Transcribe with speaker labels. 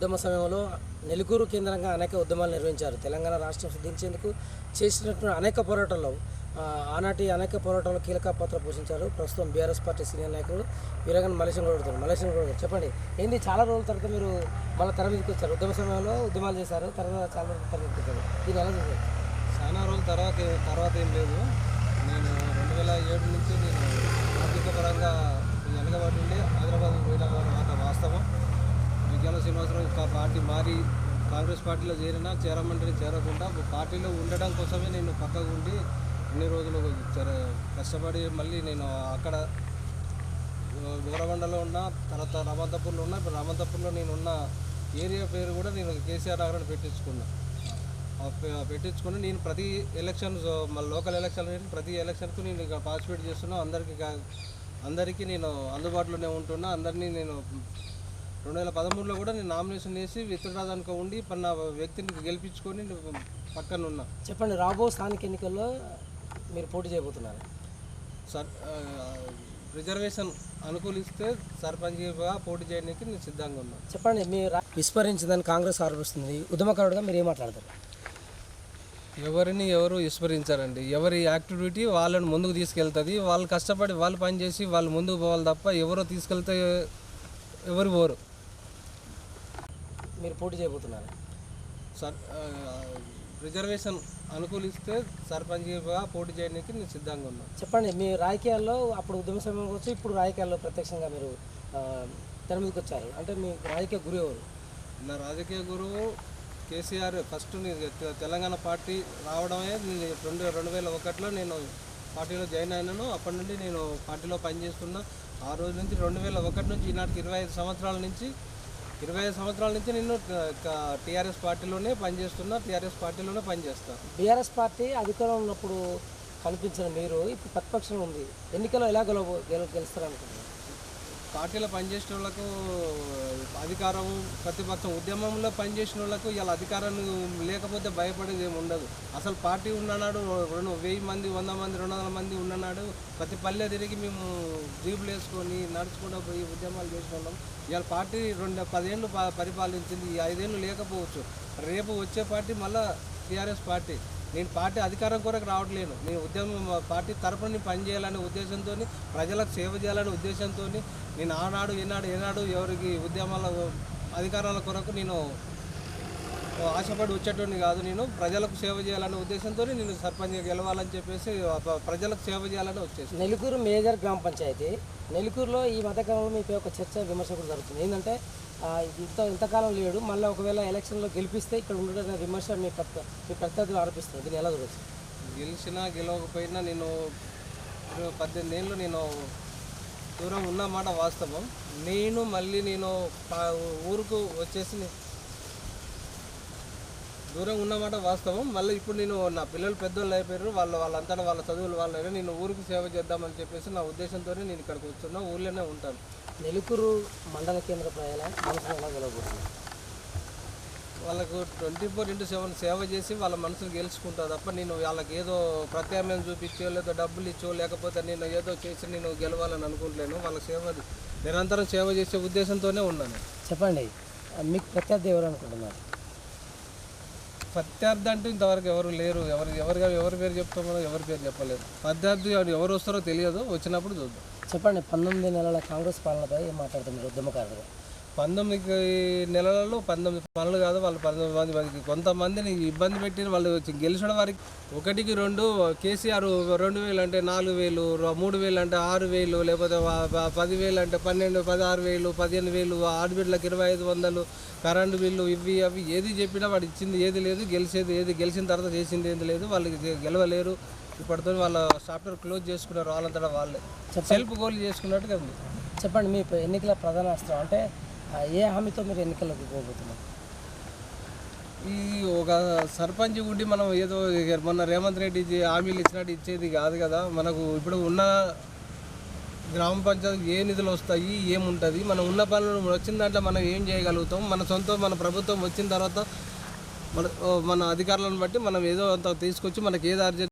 Speaker 1: ఉద్యమ సమయంలో నెలకూరు కేంద్రంగా అనేక ఉద్యమాలు నిర్వహించారు. తెలంగాణ రాష్ట్రం సిద్ధించేందుకు చేసినటువంటి అనేక పోరాటాల్లో ఆనాటి అనేక పోరాటాల్లో కీలక పాత్ర పోషించారు. ప్రస్తుతం బీఆర్ఎస్ పార్టీ సీనియర్ నాయకుడు వీరగన్ మల్లేశం గౌడ్ చెప్పండి, ఏంది చాలా రోజుల తర్వాత మీరు మళ్ళీ తెర మీదకి వచ్చారు. ఉద్యమ సమయంలో ఉద్యమాలు చేశారు, తర్వాత చాలా రోజులు తెర మీదకి వచ్చారు. దీన్ని ఎలా చేశారు?
Speaker 2: చాలా రోజుల తర్వాత ఏం లేదు. నేను 2007 నుంచి నేను ఆర్థిక పరంగా వెనకబడి ఉండి హైదరాబాద్ పోయిన మాట వాస్తవం. విజ్ఞాన శ్రీనివాసరావు పార్టీ మారి కాంగ్రెస్ పార్టీలో చేరమంటే చేరకుండా పార్టీలో ఉండడం కోసమే నేను పక్కకు ఉండి అన్ని రోజులు కష్టపడి మళ్ళీ నేను అక్కడ గోరబండలో ఉన్న, తర్వాత రామంతపూర్లో ఉన్న. ఇప్పుడు రామంతపూర్లో నేను ఉన్న ఏరియా పేరు కూడా నేను కేసీఆర్ నగర్ పెట్టించుకుని నేను ప్రతి ఎలక్షన్ లోకల్ ఎలక్షన్ ప్రతి ఎలక్షన్కు నేను ఇక్కడ పార్టిసిపేట్ చేస్తున్నా. అందరికీ నేను అందుబాటులోనే ఉంటున్నా. అందరినీ నేను 2013లో కూడా నేను నామినేషన్ వేసి విత్డ్రాదానికి ఉండి నా వ్యక్తిని గెలిపించుకొని పక్కన ఉన్నా.
Speaker 1: చెప్పండి, రాబో స్థానిక ఎన్నికల్లో మీరు పోటీ చేయబోతున్నారు.
Speaker 2: రిజర్వేషన్ అనుకూలిస్తే సర్పంచ్గా పోటీ చేయడానికి నేను సిద్ధంగా ఉన్నా.
Speaker 1: చెప్పండి, మీరు విస్మరించిందని కాంగ్రెస్ ఆరోపిస్తుంది. ఉద్యమకారుడుగా మీరు ఏం మాట్లాడతారు?
Speaker 2: ఎవరిని ఎవరు విస్మరించారండి. ఎవరి యాక్టివిటీ వాళ్ళని ముందుకు తీసుకెళ్తుంది. వాళ్ళు కష్టపడి వాళ్ళు పనిచేసి వాళ్ళు ముందుకు పోవాలి తప్ప ఎవరో తీసుకెళ్తే ఎవరు పోరు.
Speaker 1: మీరు పోటీ చేయబోతున్నారు.
Speaker 2: రిజర్వేషన్ అనుకూలిస్తే సర్పంచ్గా పోటీ చేయడానికి నేను సిద్ధంగా ఉన్నా.
Speaker 1: చెప్పండి, మీ రాజకీయాల్లో అప్పుడు ఉద్యమ సమయం వచ్చి ఇప్పుడు రాజకీయాల్లో ప్రత్యక్షంగా మీరు తెర మీదకి వచ్చారు అంటే మీ రాజకీయ గురువు ఎవరు?
Speaker 2: నా రాజకీయ గురువు కేసీఆర్. ఫస్ట్ తెలంగాణ పార్టీ రావడమే 2001లో నేను పార్టీలో జాయిన్ అయినాను. అప్పటి నుండి నేను పార్టీలో పనిచేస్తున్నా. ఆ రోజు నుంచి 2001 నుంచి ఈనాటికి 25 సంవత్సరాల నుంచి నేను టీఆర్ఎస్ పార్టీలోనే పనిచేస్తున్నా. టీఆర్ఎస్ పార్టీలోనే పనిచేస్తాను.
Speaker 1: బీఆర్ఎస్ పార్టీ అధికారంలో ఉన్నప్పుడు కనిపించిన మీరు ఇప్పుడు ప్రతిపక్షం ఉంది, ఎన్నికల్లో ఎలా గెలుస్తారనుకుంటున్నారు?
Speaker 2: పార్టీలో పనిచేసిన వాళ్ళకు అధికారం, ప్రతిపక్షం ఉద్యమంలో పనిచేసిన వాళ్ళకు ఇలా అధికారం లేకపోతే భయపడేది ఏమి ఉండదు. అసలు పార్టీ ఉన్ననాడు 1000 మంది, 100 మంది, 200 మంది ఉన్ననాడు ప్రతి పల్లె తిరిగి మేము జీపులు వేసుకొని నడుచుకుంటూ పోయి ఉద్యమాలు చేసిన వాళ్ళం. ఇవాళ పార్టీ 10 ఏళ్ళు పరిపాలించింది. ఈ 5 ఏళ్ళు లేకపోవచ్చు. రేపు వచ్చే పార్టీ మళ్ళీ టీఆర్ఎస్ పార్టీ. నేను పార్టీ అధికారం కొరకు రావట్లేను. నేను ఉద్యమం పార్టీ తరపున పనిచేయాలనే ఉద్దేశంతో, ప్రజలకు సేవ చేయాలనే ఉద్దేశంతో నేను ఏనాడు ఎవరికి ఉద్యమాల అధికారాల కొరకు నేను ఆశపడి వచ్చేటోని కాదు. నేను ప్రజలకు సేవ చేయాలనే ఉద్దేశంతో నేను సర్పంచ్గా గెలవాలని చెప్పేసి ప్రజలకు సేవ చేయాలని వచ్చేసి.
Speaker 1: నెలకూరు మేజర్ గ్రామ పంచాయతీ. నెలకూరులో ఈ మధ్యకాలంలో మీపై ఒక చర్చ విమర్శ కూడా జరుగుతుంది. ఏంటంటే ఇంతకాలం లేడు, మళ్ళీ ఒకవేళ ఎలక్షన్లో గెలిపిస్తే ఇక్కడ ఉండడం విమర్శ మీ ప్రత్యర్థులు ఆరోపిస్తుంది. దీన్ని ఎలా చూడవచ్చు?
Speaker 2: గెలిచినా గెలవకపోయినా నేను 18 ఏళ్ళు నేను దూరం ఉన్నమాట వాస్తవం. నేను ఊరుకు వచ్చేసి దూరం ఉన్నమాట వాస్తవం. మళ్ళీ ఇప్పుడు నేను నా పిల్లలు పెద్దోళ్ళు అయిపోయారు. వాళ్ళంతా వాళ్ళ చదువులు వాళ్ళైనా నేను ఊరికి సేవ చేద్దామని చెప్పేసి నా ఉద్దేశంతో నేను ఇక్కడికి వస్తున్నా. ఊళ్ళోనే ఉంటాను.
Speaker 1: నెలకూరు మండల కేంద్ర ప్రజల మనసును ఎలా గెలవబోతున్నారు?
Speaker 2: వాళ్ళకు 24/7 సేవ చేసి వాళ్ళ మనసును గెలుచుకుంటా తప్ప నేను వాళ్ళకి ఏదో ప్రత్యామ్నాయం చూపించో లేదా డబ్బులు ఇచ్చో లేకపోతే నేను ఏదో చేసి నేను గెలవాలని అనుకుంటలేను. వాళ్ళ నిరంతరం సేవ చేసే ఉద్దేశంతోనే ఉన్నాను.
Speaker 1: చెప్పండి, మీకు ప్రత్యర్థి ఎవరు అనుకుంటున్నారు?
Speaker 2: ప్రత్యర్థి అంటూ ఇంతవరకు ఎవరు లేరు. ఎవరి పేరు చెప్తామో ఎవరి పేరు చెప్పలేదు. ప్రత్యర్థి ఎవరు వస్తారో తెలియదు, వచ్చినప్పుడు చూద్దాం.
Speaker 1: చెప్పండి, 19 నెలల కాంగ్రెస్ పాలనపై ఏం మాట్లాడుతున్నారు ఉద్యమకారులుగా?
Speaker 2: 19 నెలలలో 19 పనులు కాదు. వాళ్ళు 19 మందికి కొంతమందిని ఇబ్బంది పెట్టిన వాళ్ళు గెలిచిన వారికి 1కి 2 కేసీఆర్ 2000 అంటే 4000, 3000 అంటే 6000, లేకపోతే 10,000 అంటే 12, 16,000, 15,000, ఆడబిడ్డలకు 2,500, కరెంటు బిల్లు ఇవి అవి ఏది చెప్పినా వాడు ఇచ్చింది ఏది లేదు, గెలిచిన తర్వాత చేసింది ఏది లేదు. వాళ్ళకి గెలవలేరు. ఇప్పటితో వాళ్ళ సాఫ్ట్వేర్ క్లోజ్ చేసుకున్నారు. వాళ్ళంతటా వాళ్ళే సెల్ఫ్ గోల్ చేసుకున్నట్టుగా ఉంది.
Speaker 1: చెప్పండి, మీ ఎన్నికల ప్రధాన అస్త్రం అంటే ఏ హామీతో మీరు ఎన్నికల్లోకి పోబోతున్నారు?
Speaker 2: ఈ ఒక సర్పంచ్ ఉండి మనం ఏదో మొన్న రేవంత్ రెడ్డి హామీలు ఇచ్చినట్టు ఇచ్చేది కాదు కదా. మనకు ఇప్పుడు ఉన్న గ్రామ పంచాయతీ ఏ నిధులు వస్తాయి, ఏముంటుంది, మనం ఉన్న పనులు వచ్చిన దాంట్లో మనం ఏం చేయగలుగుతాం, మన ప్రభుత్వం వచ్చిన తర్వాత మన అధికారులను బట్టి మనం ఏదో అంత తీసుకొచ్చి మనకి ఏది అర్జెంట్